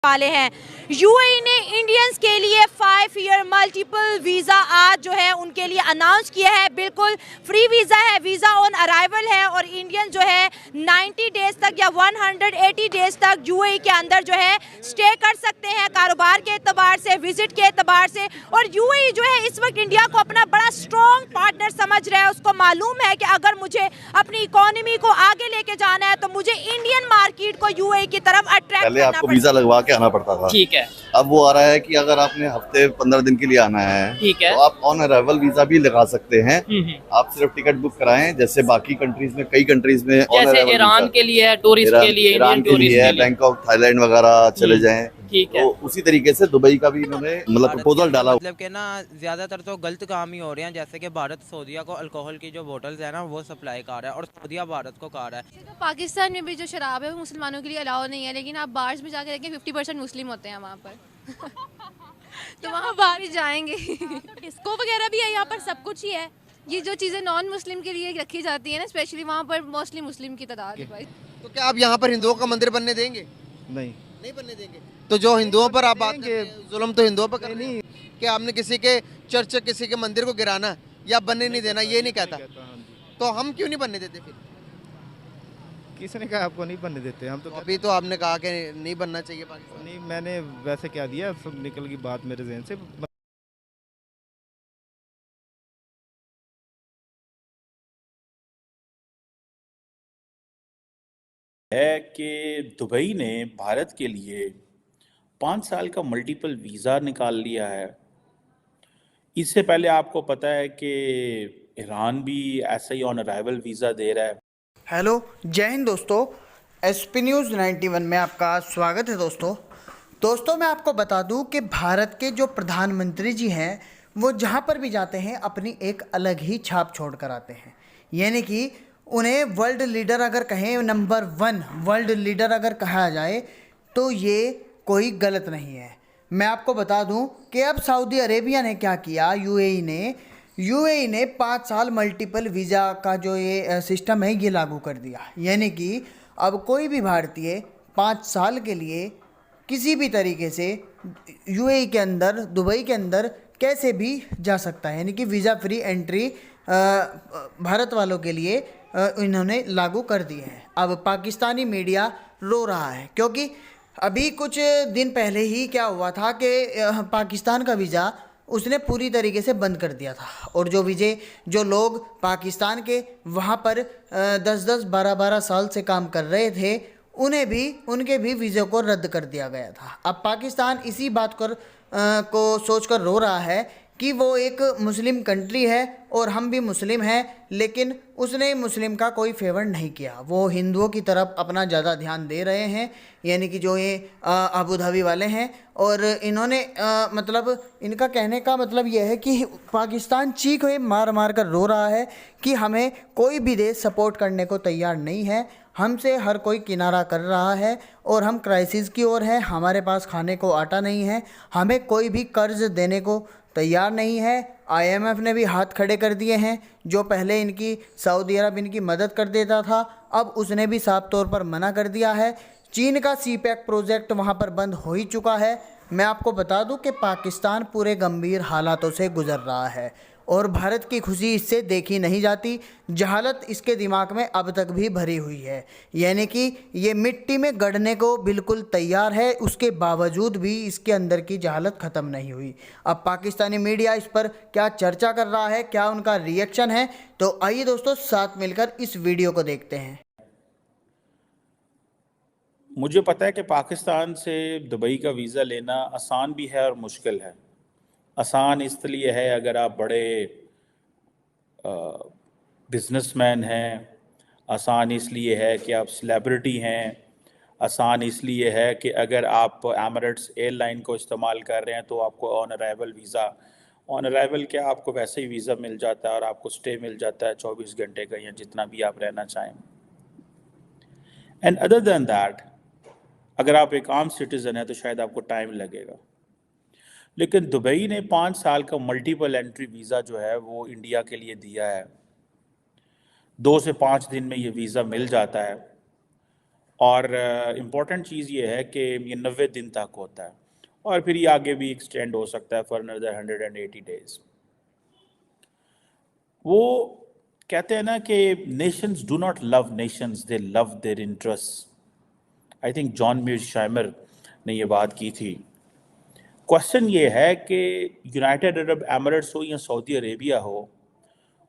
वाले हैं। यूएई ने इंडियंस के लिए 5 ईयर मल्टीपल वीज़ा आज जो है उनके लिए अनाउंस किया है। बिल्कुल फ्री वीज़ा है, वीज़ा ऑन अराइवल है और इंडियन जो है 90 डेज तक या 180 डेज तक यूएई के अंदर जो है स्टे कर सकते हैं, कारोबार के एतबार से, विजिट के एतबार से। और यूएई जो है इस वक्त इंडिया को अपना बड़ा स्ट्रॉन्ग पार्टनर समझ रहा है। उसको मालूम है कि अगर मुझे अपनी इकोनॉमी को आगे लेके जाना है तो मुझे इंडियन मार्केट को यूएई की तरफ अट्रैक्ट पहले आपको वीजा लगवा के आना पड़ता था, ठीक है। अब वो आ रहा है कि अगर आपने हफ्ते 15 दिन के लिए आना है, ठीक है, तो आप ऑन अराइवल वीजा भी लगा सकते हैं। आप सिर्फ टिकट बुक कराएं, जैसे बाकी कंट्रीज में, कई कंट्रीज में जैसे ईरान के लिए है, टूरिस्ट के लिए, ईरान के लिए है, बैंकॉक, थाईलैंड वगैरह चले जाएं। ठीक है। तो उसी तरीके से दुबई का भी इन्होंने मतलब प्रपोजल डाला। मतलब कि ना ज्यादातर तो गलत काम ही हो रहे हैं, जैसे कि भारत सऊदीया को अल्कोहल की जो बोतल्स है ना वो सप्लाई कर रहा है और सऊदीया भारत को कर रहा है। तो पाकिस्तान में भी जो शराब है वो मुसलमानों के लिए अलाउ नहीं है, लेकिन आप बार्स में जाकर देखें 50% मुस्लिम होते हैं वहाँ पर। तो वहाँ बाहर ही जाएंगे। डिस्को वगैरह भी है यहाँ पर, सब कुछ ही है। ये जो चीज़ें नॉन मुस्लिम के लिए रखी जाती है ना, स्पेशली वहाँ पर मोस्टली मुस्लिम की तादाद है भाई। तो क्या आप यहाँ पर हिंदुओं का मंदिर बनने देंगे? नहीं बनने देंगे। तो जो हिंदुओं पर आप बात करते हैं, जुल्म तो हिंदुओं पर कर रहे हैं कि आपने किसी के चर्च, किसी के मंदिर को गिराना या बनने नहीं देना, ये नहीं कहता। तो हम क्यों नहीं बनने देते फिर? किसने कहा आपको नहीं बनने देते? हम तो अभी तो आपने कहा कि नहीं बनना चाहिए पाकिस्तान। नहीं, मैंने वैसे क्या दिया, सब निकल गई बात मेरे ज़हन से। है कि दुबई ने भारत के लिए 5 साल का मल्टीपल वीज़ा निकाल लिया है। इससे पहले आपको पता है कि ईरान भी ऐसा ही ऑन अराइवल वीज़ा दे रहा है। हेलो, जय हिंद दोस्तों। एसपी न्यूज़ 91 में आपका स्वागत है दोस्तों मैं आपको बता दूं कि भारत के जो प्रधानमंत्री जी हैं वो जहां पर भी जाते हैं अपनी एक अलग ही छाप छोड़ कर आते हैं। यानी कि उन्हें वर्ल्ड लीडर अगर कहें, नंबर 1 वर्ल्ड लीडर अगर कहा जाए तो ये कोई गलत नहीं है। मैं आपको बता दूं कि अब सऊदी अरेबिया ने क्या किया, यूएई ने 5 साल मल्टीपल वीज़ा का जो ये सिस्टम है ये लागू कर दिया। यानी कि अब कोई भी भारतीय 5 साल के लिए किसी भी तरीके से यूएई के अंदर, दुबई के अंदर कैसे भी जा सकता है। यानी कि वीज़ा फ्री एंट्री भारत वालों के लिए इन्होंने लागू कर दी है। अब पाकिस्तानी मीडिया रो रहा है क्योंकि अभी कुछ दिन पहले ही क्या हुआ था कि पाकिस्तान का वीज़ा उसने पूरी तरीके से बंद कर दिया था और जो लोग पाकिस्तान के वहाँ पर 10-10, 12-12 साल से काम कर रहे थे उनके भी वीज़े को रद्द कर दिया गया था। अब पाकिस्तान इसी बात को सोचकर रो रहा है कि वो एक मुस्लिम कंट्री है और हम भी मुस्लिम हैं, लेकिन उसने मुस्लिम का कोई फेवर नहीं किया। वो हिंदुओं की तरफ अपना ज़्यादा ध्यान दे रहे हैं। यानी कि जो ये अबू धाबी वाले हैं और इन्होंने मतलब इनका कहने का मतलब यह है कि पाकिस्तान चीख मार मार कर रो रहा है कि हमें कोई भी देश सपोर्ट करने को तैयार नहीं है, हमसे हर कोई किनारा कर रहा है और हम क्राइसिस की ओर हैं, हमारे पास खाने को आटा नहीं है, हमें कोई भी कर्ज देने को तैयार नहीं है। आईएमएफ ने भी हाथ खड़े कर दिए हैं। जो पहले इनकी सऊदी अरब इनकी मदद कर देता था, अब उसने भी साफ तौर पर मना कर दिया है। चीन का सीपैक प्रोजेक्ट वहाँ पर बंद हो ही चुका है। मैं आपको बता दूं कि पाकिस्तान पूरे गंभीर हालातों से गुजर रहा है और भारत की खुशी इससे देखी नहीं जाती। जहालत इसके दिमाग में अब तक भी भरी हुई है। यानी कि ये मिट्टी में गड़ने को बिल्कुल तैयार है, उसके बावजूद भी इसके अंदर की जहालत ख़त्म नहीं हुई। अब पाकिस्तानी मीडिया इस पर क्या चर्चा कर रहा है, क्या उनका रिएक्शन है, तो आइए दोस्तों साथ मिलकर इस वीडियो को देखते हैं। मुझे पता है कि पाकिस्तान से दुबई का वीज़ा लेना आसान भी है और मुश्किल है। आसान इसलिए है अगर आप बड़े बिजनेसमैन हैं, आसान इसलिए है कि आप सेलिब्रिटी हैं, आसान इसलिए है कि अगर आप एमिरेट्स एयरलाइन को इस्तेमाल कर रहे हैं तो आपको on arrival visa, on arrival क्या आपको वैसे ही वीज़ा मिल जाता है और आपको स्टे मिल जाता है 24 घंटे का या जितना भी आप रहना चाहें। एंड अदर दैन दैट, अगर आप एक आम सिटीज़न है तो शायद आपको टाइम लगेगा। लेकिन दुबई ने 5 साल का मल्टीपल एंट्री वीज़ा जो है वो इंडिया के लिए दिया है। 2 से 5 दिन में ये वीज़ा मिल जाता है और इम्पॉर्टेंट चीज़ ये है कि ये 90 दिन तक होता है और फिर ये आगे भी एक्सटेंड हो सकता है फॉर अनदर 180 डेज। वो कहते हैं ना कि nations do not love nations, they love their interest. I think John Mearsheimer ने ये बात की थी। क्वेश्चन ये है कि यूनाइटेड अरब एमिरेट्स हो या सऊदी अरेबिया हो,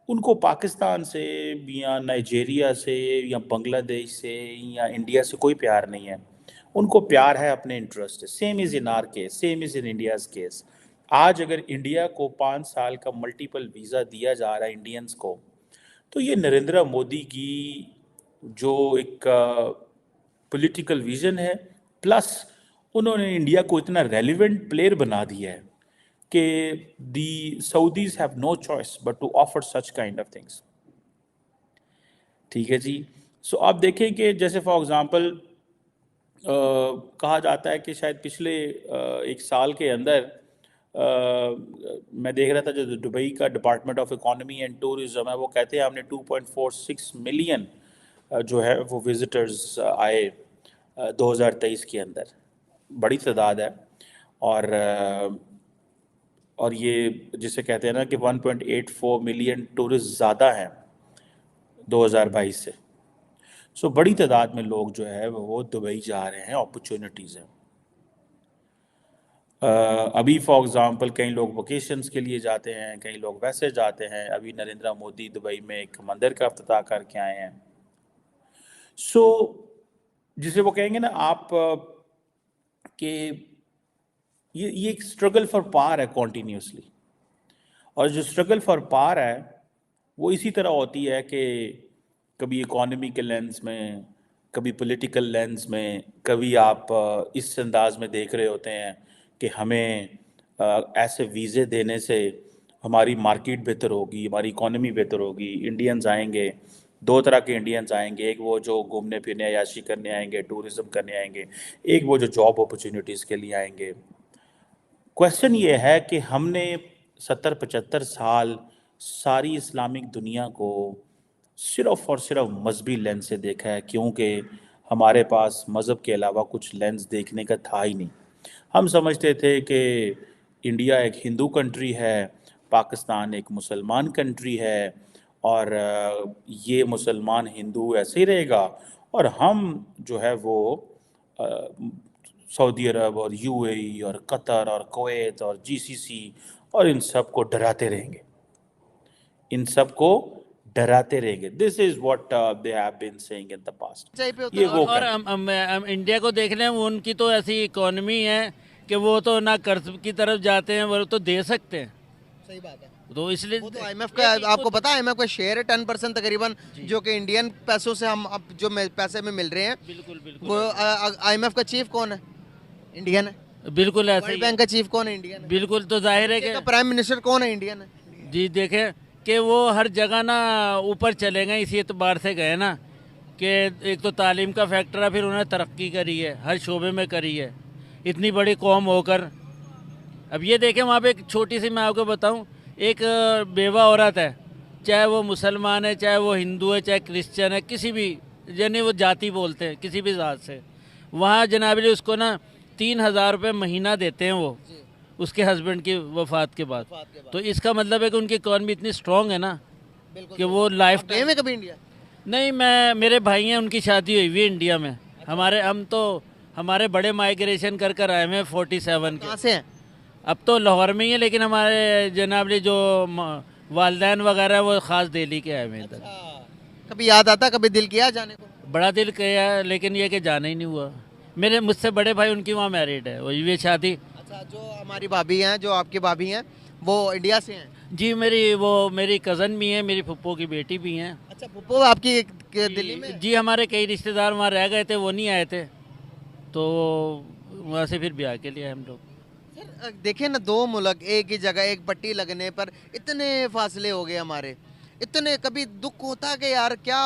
उनको पाकिस्तान से या नाइजीरिया से या बांग्लादेश से या इंडिया से कोई प्यार नहीं है, उनको प्यार है अपने इंटरेस्ट से। Same is in are case, same is in India's case. आज अगर इंडिया को 5 साल का मल्टीपल वीज़ा दिया जा रहा है इंडियंस को, तो ये नरेंद्र मोदी की जो एक पॉलिटिकल विजन है, प्लस उन्होंने इंडिया को इतना रेलिवेंट प्लेयर बना दिया है कि the Saudis have no choice but to offer such kind of things. ठीक है जी। सो आप देखें कि जैसे फॉर एग्जांपल कहा जाता है कि शायद पिछले 1 साल के अंदर मैं देख रहा था जो दुबई का department of economy and tourism है, वो कहते हैं हमने 2.46 मिलियन जो है वो विजिटर्स आए 2023 के अंदर। बड़ी तादाद है। और ये जिसे कहते हैं ना कि 1.84 मिलियन टूरिस्ट ज़्यादा हैं 2022 से। सो बड़ी तादाद में लोग जो है वो दुबई जा रहे हैं, अपॉर्चुनिटीज़ हैं। अभी फॉर एग्ज़ाम्पल कई लोग वोकेशंस के लिए जाते हैं, कई लोग वैसे जाते हैं। अभी नरेंद्र मोदी दुबई में एक मंदिर का इफ्तिताह करके आए हैं। सो जिसे वो कहेंगे ना आप कि ये एक स्ट्रगल फॉर पावर है कॉन्टीन्यूसली, और जो स्ट्रगल फॉर पावर है वो इसी तरह होती है कि कभी इकोनॉमी के लेंस में, कभी पॉलिटिकल लेंस में, कभी आप इस अंदाज में देख रहे होते हैं कि हमें ऐसे वीज़े देने से हमारी मार्केट बेहतर होगी, हमारी इकोनॉमी बेहतर होगी। इंडियंस आएंगे, 2 तरह के इंडियंस आएंगे, एक वो जो घूमने फिरने अयाशी करने आएंगे, टूरिज़्म करने आएंगे, एक वो जो जॉब अपॉर्चुनिटीज़ के लिए आएंगे। क्वेश्चन ये है कि हमने 70-75 साल सारी इस्लामिक दुनिया को सिर्फ़ और सिर्फ मजहबी लेंस से देखा है, क्योंकि हमारे पास मज़हब के अलावा कुछ लेंस देखने का था ही नहीं। हम समझते थे कि इंडिया एक हिंदू कंट्री है, पाकिस्तान एक मुसलमान कंट्री है, और ये मुसलमान हिंदू ऐसे ही रहेगा, और हम जो है वो सऊदी अरब और यूएई और कतर और कुवैत और जीसीसी और इन सब को डराते रहेंगे, इन सब को डराते रहेंगे। This is what they have been saying in the past. ये वो और हम इंडिया को देख रहे हैं, उनकी तो ऐसी इकोनॉमी है कि वो तो ना कर्ज की तरफ जाते हैं, वो तो दे सकते हैं। सही बात है। तो इसलिए वो तो आईएमएफ का, आपको पता है आईएमएफ का शेयर है 10% तकरीबन, जो कि इंडियन पैसों से हम अब जो पैसे में मिल रहे हैं। बिल्कुल बिल्कुल। वो आईएमएफ का चीफ कौन है? इंडियन है। बिल्कुल ऐसे वर्ल्ड बैंक का चीफ कौन है? इंडियन है। बिल्कुल। तो जाहिर है कि प्राइम मिनिस्टर कौन है? इंडियन है। जी देखें कि वो हर जगह ना ऊपर चले गए, इसी एतबार से गए ना कि एक तो तालीम का फैक्टर है, फिर उन्होंने तरक्की करी है, हर शोबे में करी है, इतनी बड़ी कौम होकर। अब ये देखें वहाँ पे एक छोटी सी मैं आपको बताऊँ, एक बेवा औरत है, चाहे वो मुसलमान है, चाहे वो हिंदू है, चाहे क्रिश्चियन है, किसी भी यानी वो जाति बोलते हैं, किसी भी ज़ात से, वहाँ जनाब उसको ना 3,000 रुपये महीना देते हैं वो उसके हस्बैंड की वफात के बाद। तो इसका मतलब है कि उनकी इकॉनमी इतनी स्ट्रॉन्ग है ना कि वो लाइफ टाइम में कभी इंडिया नहीं। मेरे भाई हैं, उनकी शादी हुई हुई है इंडिया में। हमारे बड़े माइग्रेशन कर आए हैं 47 के। कहाँ से हैं? अब तो लाहौर में ही है, लेकिन हमारे जनाब जो वालदैन वगैरह वो ख़ास दिल्ली के आए हैं इधर। कभी याद आता, कभी दिल किया जाने को? बड़ा दिल किया, लेकिन ये कि जाना ही नहीं हुआ। मेरे मुझसे बड़े भाई, उनकी वहाँ मैरिड है, वो ये शादी। अच्छा, जो हमारी भाभी हैं, जो आपकी भाभी हैं, वो इंडिया से हैं? जी, मेरी कज़न भी हैं, मेरी फुप्पो की बेटी भी हैं। अच्छा, फुप्पो आपकी दिल्ली में? जी, हमारे कई रिश्तेदार वहाँ रह गए थे, वो नहीं आए थे, तो वहाँ से फिर ब्याह के लिए हम लोग। सर देखें ना, 2 मुल्क एक ही जगह, एक पट्टी लगने पर इतने फासले हो गए हमारे। इतने कभी दुख होता कि यार क्या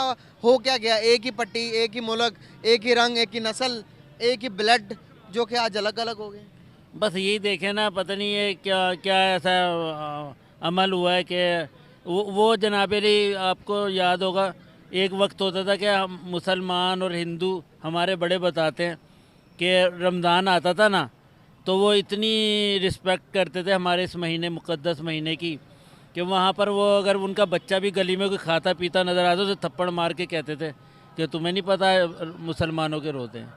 हो क्या गया, एक ही पट्टी, एक ही मुल्क, एक ही रंग, एक ही नस्ल, एक ही ब्लड, जो कि आज अलग अलग हो गए। बस यही देखे ना, पता नहीं है क्या ऐसा अमल हुआ है कि वो जनाब अली, आपको याद होगा एक वक्त होता था कि हम मुसलमान और हिंदू हमारे बड़े बताते हैं कि रमज़ान आता था ना तो वो इतनी रिस्पेक्ट करते थे हमारे इस महीने मुक़द्दस महीने की कि वहाँ पर वो अगर उनका बच्चा भी गली में कोई खाता पीता नज़र आता तो थप्पड़ मार के कहते थे कि तुम्हें नहीं पता है मुसलमानों के रोज़े हैं।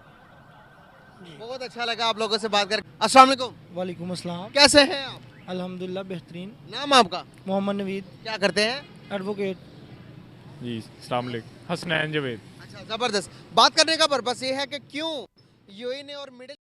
बहुत अच्छा लगा आप लोगों से बात कर। अस्सलाम वालेकुम। वालेकुम अस्सलाम। कैसे हैं आप? अल्हम्दुलिल्लाह बेहतरीन। नाम आपका? मोहम्मद नवीद। क्या करते हैं? एडवोकेट। जी अस्सलाम वालेकुम। हसनैन जवेद। अच्छा, जबरदस्त। बात करने का पर्पस ये है कि क्यों यूएई ने और मिडिल